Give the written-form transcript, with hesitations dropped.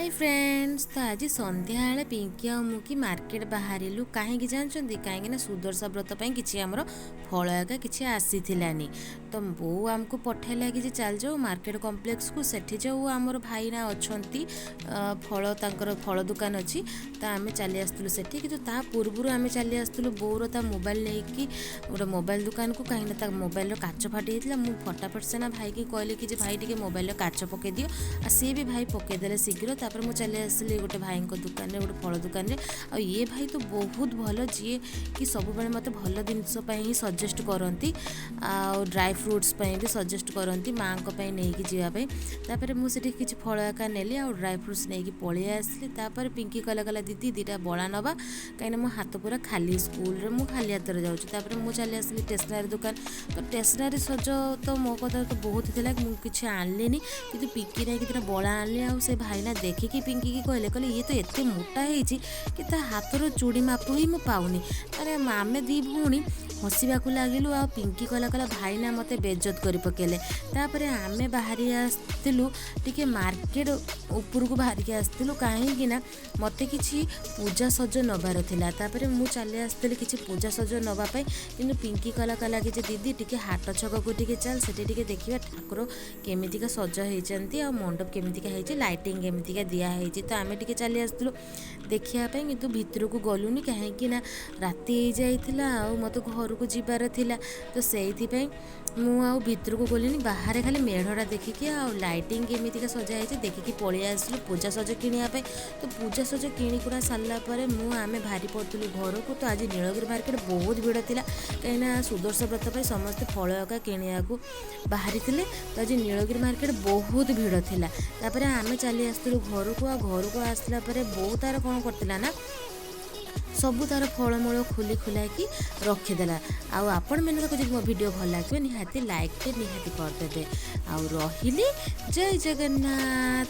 Hi friends. तो आज संध्या पिंकी आ मुकी मार्केट बाहरिलु कहीं जानते कहीं सुदर्शा व्रत कि आमर फल आगा कि आसीलानी। तो बो आमको पठेला कि चल जाओ मार्केट कम्प्लेक्स को सेठी जाऊ आमर भाई ना अच्छा फल तांकर फल दुकान अच्छी। तो आम चली आसलु से कि पूर्वर आम चली आसलु बोर ता मोबाइल नहीं गोटे मोबाइल दुकान को कहीं मोबाइल काच फाटी जाता। मुझे फटाफट सेना भाई की कहली कि भाई टे मोबाइल काच पकई दियो आ सी भी भाई पकईदे शीघ्र। तापर मुझे चली आसली गोटे भाई दुकान में गोटे फल दुकान में। आ ये भाई तो बहुत भल जी कि सब मत भल जिनस ही सजेस्ट करती ड्राई फ्रुट्स भी सजेस्ट करती माँ नहीं जावाई। तापर मुझे किसी फल एका नेली आ ड्राई फ्रुट्स नहीं पलि आसली। तापर पिंकी कहला दीदी दीटा बड़ा नवा कहीं मो हाथ पूरा खाली स्कूल रे मु खाली हाथ जाऊँगी। मुझे चली आसली स्टेसनारी दुकान। तो स्टेसनारी सज तो मो कथा तो बहुत थी मुझे आनलिनी कि पिंकी ना कि बड़ा आनली आ से भाई ना देखिकी पिंकी की कहले ये तो एत मोटा होती कि हाथर चूड़ी माप ही मुझे पाऊनी। तारे आम दी भौणी हसवाक लगिलु आ पिंकी कहला भाई ना मत बेज्जत कर पकेले। तापर आम बाहरी आसलु टे मार्केट ऊपर को बाहर के आसलु कहीं मत कि पूजा सज नबार थिला। तापर मु चली आसली कि पूजा सज नवापाई कि पिंकी कहला कि दीदी टे हाट छक को टे चल से देखा ठाकुर केमितिका सज होती आ मंडप केमितिका होती लाइटिंग केमितिका दिखाई। तो आम टे चली आसलु देखापी कि भितर को गलुनी कहीं राति जाइला मत घर को जीवार थिला। तो से भितर को गलिनी बाहर खाली मेढ़ा देखिकी आ लाइटिंग केमितिका सजा होती देखिकी पलि आसलु पूजा सज किणापी। तो पूजा सज किणुकुड़ा सारापर आम भारी पड़ू घर को। तो आज नीलगिरी मार्केट बहुत भिड़ था कहीं सुदर्शा व्रत पर समस्ते फल एका किणा बाहरी थे। तो आज नीलगिरी मार्केट बहुत भिड़ था। तापर आम चली आसलु घर को आ घर को आसला बहुत तार कौन करता ना सबू तार फलमूल खोली खुला कि रखीदेला। आपण मैंने जब मो वीडियो भल लगे निहाती लाइक निहाती करदे। आ रही जय जगन्नाथ।